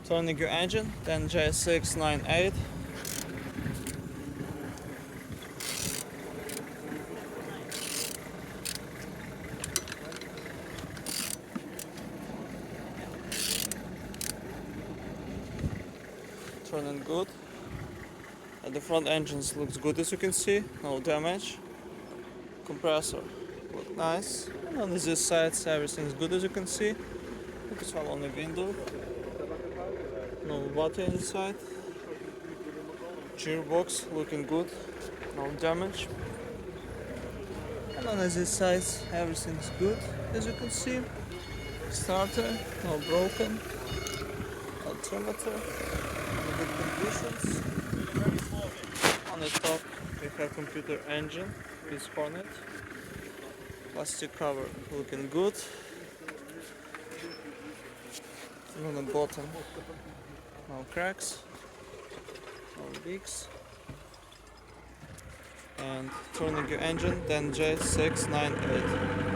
Turning your engine, then Z16XER. Turning good. The front engines looks good, as you can see, no damage. Compressor look nice, and on this side everything's good, as you can see. It's all on the window, no water inside. Gearbox looking good, no damage. And on this side everything's good, as you can see. Starter, no broken. Alternator, in good conditions. On the top we have computer engine with Hornet. Plastic cover looking good. And on the bottom, no cracks, no leaks. And turning your engine, then Z16XER.